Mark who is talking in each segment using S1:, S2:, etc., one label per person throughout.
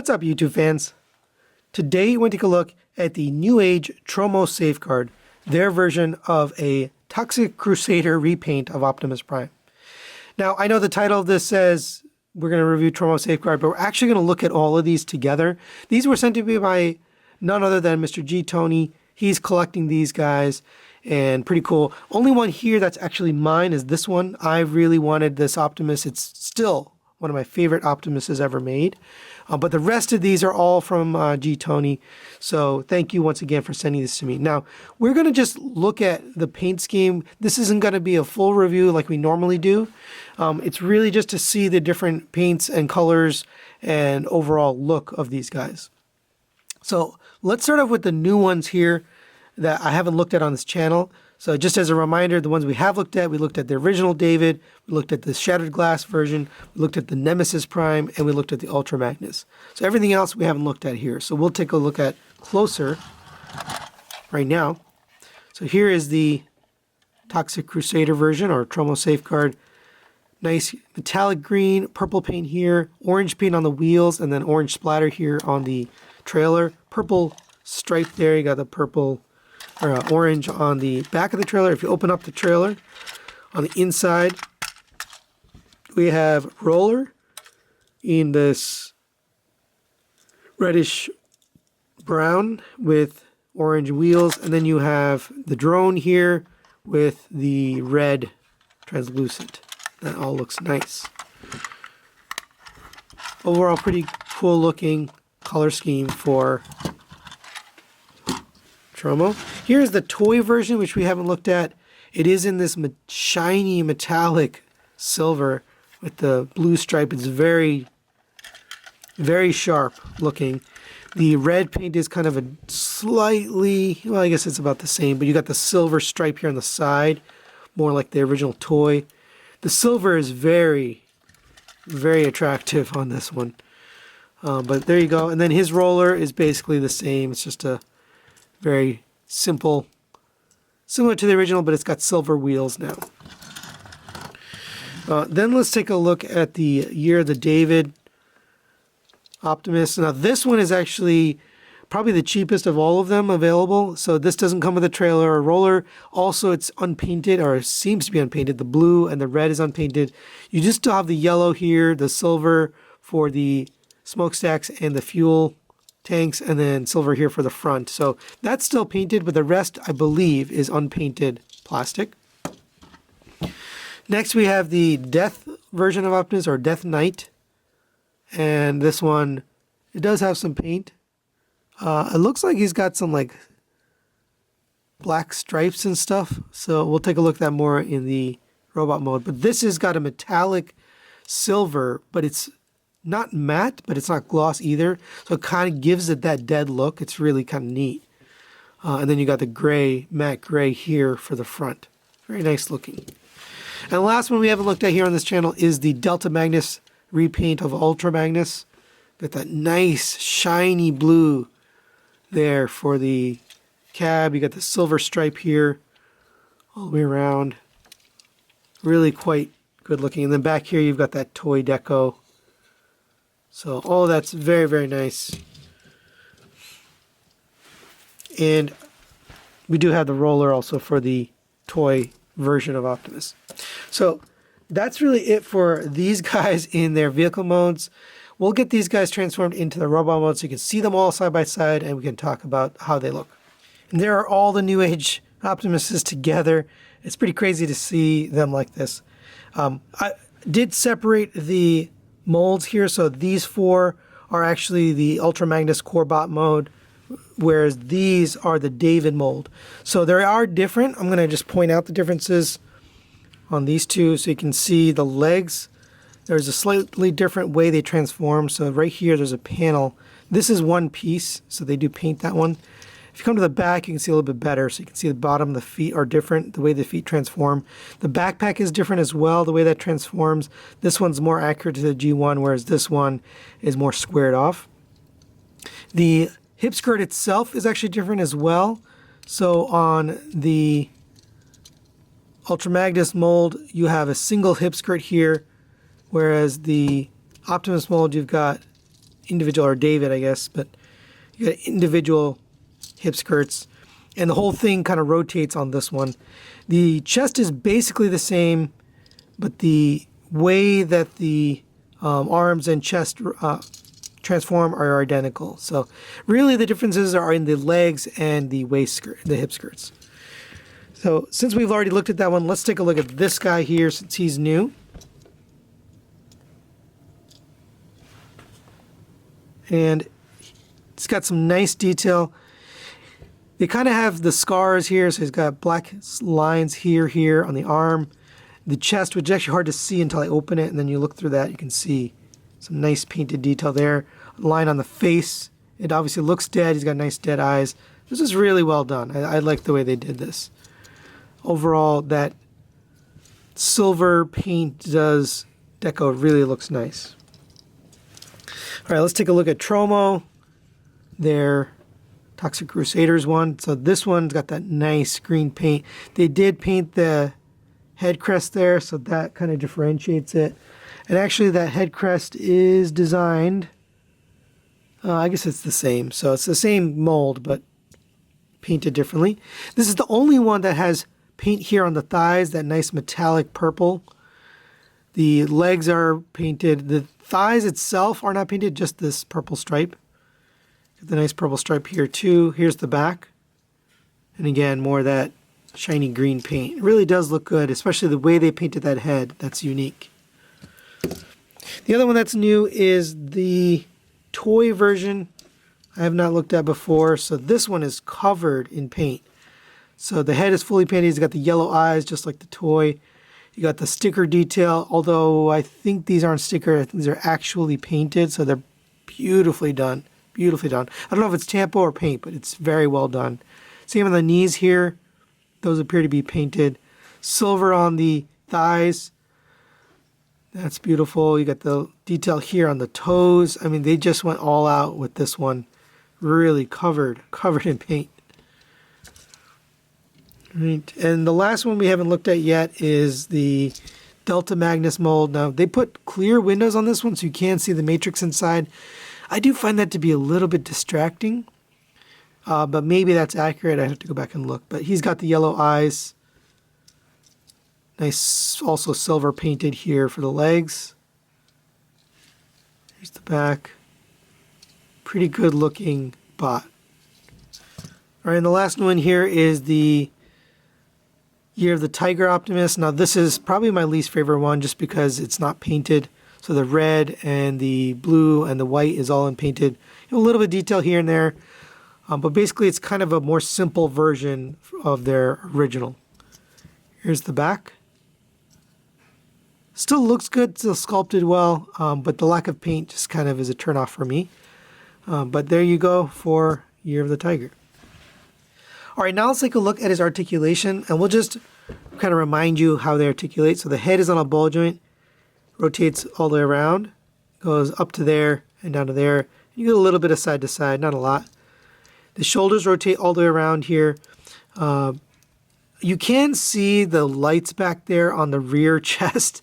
S1: What's up, YouTube fans? Today we're going to take a look at the Newage Tromo Safeguard, their version of a Toxic Crusader repaint of Optimus Prime. Now, I know the title of this says we're going to review Tromo Safeguard, but we're actually going to look at all of these together. These were sent to me by none other than Mr. G. Tony. He's collecting these guys, and pretty cool. Only one here that's actually mine is this one. I really wanted this Optimus. It's still one of my favorite Optimuses ever made. But the rest of these are all from G. Tony. So thank you once again for sending this to me. Now, we're going to just look at the paint scheme. This isn't going to be a full review like we normally do. It's really just to see the different paints and colors and overall look of these guys. So let's start off with the new ones here that I haven't looked at on this channel. So just as a reminder, the ones we have looked at, we looked at the original David, we looked at the Shattered Glass version, we looked at the Nemesis Prime, and we looked at the Ultra Magnus. So everything else we haven't looked at here. So we'll take a look at closer right now. So here is the Toxic Crusader version, or Tromo Safeguard. Nice metallic green, purple paint here, orange paint on the wheels, and then orange splatter here on the trailer. Purple stripe there, you got the purple or orange on the back of the trailer. If you open up the trailer, on the inside, we have roller in this reddish brown with orange wheels, and then you have the drone here with the red translucent. That all looks nice. Overall, pretty cool looking color scheme for Tromo. Here's the toy version, which we haven't looked at. It is in this shiny metallic silver with the blue stripe. It's very, very sharp looking. The red paint is kind of a slightly, well, I guess it's about the same, but you got the silver stripe here on the side, more like the original toy. The silver is very, very attractive on this one. But there you go. And then his roller is basically the same. It's just a very simple, similar to the original, but it's got silver wheels now. Then let's take a look at the Year of the David Optimus. Now this one is actually probably the cheapest of all of them available. So this doesn't come with a trailer or roller. Also, it's unpainted, or seems to be unpainted. The blue and the red is unpainted. You just still have the yellow here, the silver for the smokestacks and the fuel tanks, and then silver here for the front. So that's still painted, but the rest, I believe, is unpainted plastic. Next, we have the Death version of Optimus, or Death Knight. And this one, it does have some paint. It looks like he's got some like black stripes and stuff. So we'll take a look at that more in the robot mode. But this has got a metallic silver, but it's not matte, but it's not gloss either. So it kind of gives it that dead look. It's really kind of neat. And then you got the gray, matte gray here for the front. Very nice looking. And the last one we haven't looked at here on this channel is the Delta Magnus repaint of Ultra Magnus. Got that nice shiny blue there for the cab. You got the silver stripe here all the way around. Really quite good looking. And then back here you've got that toy deco. So all that's very, very nice. And we do have the roller also for the toy version of Optimus. So that's really it for these guys in their vehicle modes. We'll get these guys transformed into the robot mode so you can see them all side by side, and we can talk about how they look. And there are all the Newage Optimuses together. It's pretty crazy to see them like this. I did separate the molds here, so these four are actually the Ultra Magnus Corebot mode, whereas these are the David mold. So they are different. I'm going to just point out the differences on these two so you can see the legs. There's a slightly different way they transform. So right here there's a panel. This is one piece, so they do paint that one. If you come to the back, you can see a little bit better. So you can see the bottom, the feet are different, the way the feet transform. The backpack is different as well, the way that transforms. This one's more accurate to the G1, whereas this one is more squared off. The hip skirt itself is actually different as well. So on the Ultra Magnus mold, you have a single hip skirt here, whereas the Optimus mold, you've got individual, or David, I guess, but you got individual hip skirts, and the whole thing kind of rotates on this one. The chest is basically the same, but the way that the arms and chest transform are identical. So really the differences are in the legs and the waist skirt, the hip skirts. So since we've already looked at that one, let's take a look at this guy here since he's new. And it's got some nice detail. They kind of have the scars here, so he's got black lines here on the arm. The chest, which is actually hard to see until I open it, and then you look through that, you can see some nice painted detail there. Line on the face, it obviously looks dead. He's got nice dead eyes. This is really well done. I like the way they did this. Overall, that silver paint deco really looks nice. All right, let's take a look at Tromo, their Toxic Crusaders one. So this one's got that nice green paint. They did paint the head crest there, so that kind of differentiates it. And actually that head crest is designed, I guess it's the same. So it's the same mold, but painted differently. This is the only one that has paint here on the thighs, that nice metallic purple. The legs are painted. The thighs itself are not painted, just this purple stripe. Got the nice purple stripe here too. Here's the back. And again, more of that shiny green paint. It really does look good, especially the way they painted that head. That's unique. The other one that's new is the toy version. I have not looked at before. So this one is covered in paint. So the head is fully painted. He's got the yellow eyes just like the toy. You got the sticker detail, although I think these aren't sticker. I think these are actually painted, so they're beautifully done. Beautifully done. I don't know if it's Tampo or paint, but it's very well done. Same on the knees here. Those appear to be painted. Silver on the thighs. That's beautiful. You got the detail here on the toes. I mean, they just went all out with this one. Really covered in paint. Right. And the last one we haven't looked at yet is the Delta Magnus mold. Now, they put clear windows on this one so you can see the matrix inside. I do find that to be a little bit distracting, but maybe that's accurate. I have to go back and look. But he's got the yellow eyes. Nice, also silver painted here for the legs. Here's the back. Pretty good looking bot. All right, and the last one here is the Year of the Tiger Optimus. Now this is probably my least favorite one just because it's not painted. So the red and the blue and the white is all unpainted. A little bit of detail here and there. But basically it's kind of a more simple version of their original. Here's the back. Still looks good, still sculpted well, but the lack of paint just kind of is a turnoff for me. But there you go for Year of the Tiger. All right, now let's take a look at his articulation, and we'll just kind of remind you how they articulate. So the head is on a ball joint, rotates all the way around, goes up to there and down to there. You get a little bit of side to side, not a lot. The shoulders rotate all the way around here. You can see the lights back there on the rear chest,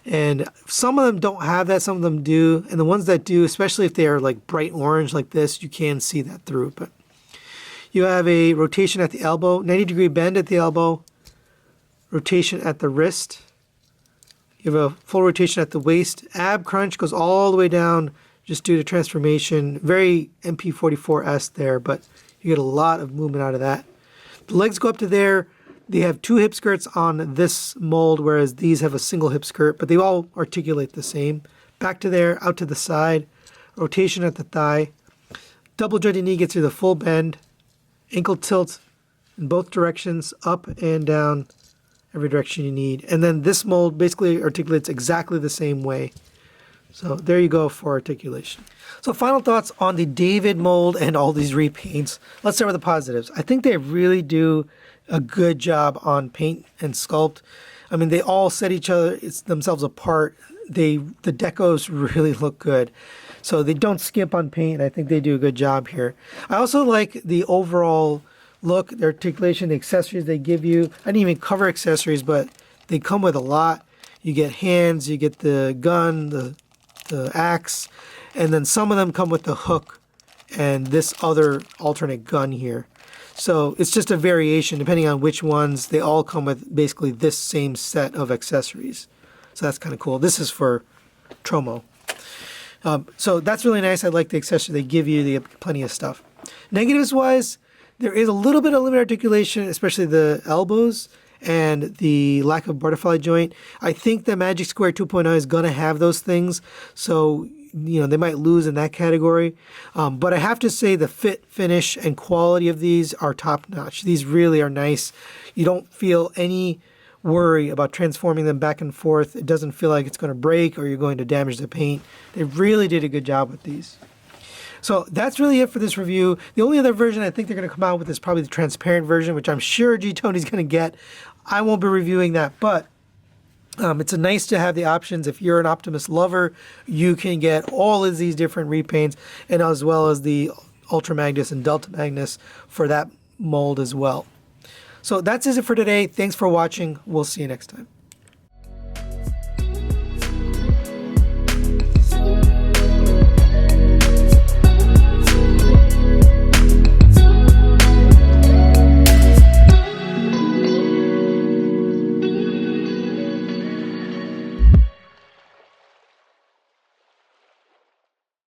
S1: and some of them don't have that, some of them do. And the ones that do, especially if they are like bright orange like this, you can see that through. But you have a rotation at the elbow, 90-degree bend at the elbow, rotation at the wrist. You have a full rotation at the waist. Ab crunch goes all the way down just due to transformation. Very MP44S there, but you get a lot of movement out of that. The legs go up to there. They have two hip skirts on this mold, whereas these have a single hip skirt, but they all articulate the same. Back to there, out to the side, rotation at the thigh. Double jointed knee gets you the full bend. Ankle tilt in both directions, up and down, every direction you need. And then this mold basically articulates exactly the same way. So there you go for articulation. So final thoughts on the David mold and all these repaints. Let's start with the positives. I think they really do a good job on paint and sculpt. I mean, they all set themselves apart. The decos really look good. So they don't skimp on paint. I think they do a good job here. I also like the overall look, the articulation, the accessories they give you. I didn't even cover accessories, but they come with a lot. You get hands, you get the gun, the axe, And then some of them come with the hook and this other alternate gun here. So it's just a variation depending on which ones. They all come with basically this same set of accessories. So that's kind of cool. This is for Tromo. So that's really nice. I like the accessory they give you. They have plenty of stuff. Negatives wise, there is a little bit of limited articulation, especially the elbows and the lack of butterfly joint. I think the Magic Square 2.0 is going to have those things. So, you know, they might lose in that category. But I have to say the fit, finish, and quality of these are top notch. These really are nice. You don't feel any worry about transforming them back and forth. It doesn't feel like it's going to break or you're going to damage the paint. They really did a good job with these. So that's really it for this review. The only other version I think they're going to come out with is probably the transparent version, which I'm sure G-Tony's going to get. I won't be reviewing that, but it's nice to have the options. If you're an Optimus lover, you can get all of these different repaints, and as well as the Ultra Magnus and Delta Magnus for that mold as well. So that's it for today. Thanks for watching. We'll see you next time.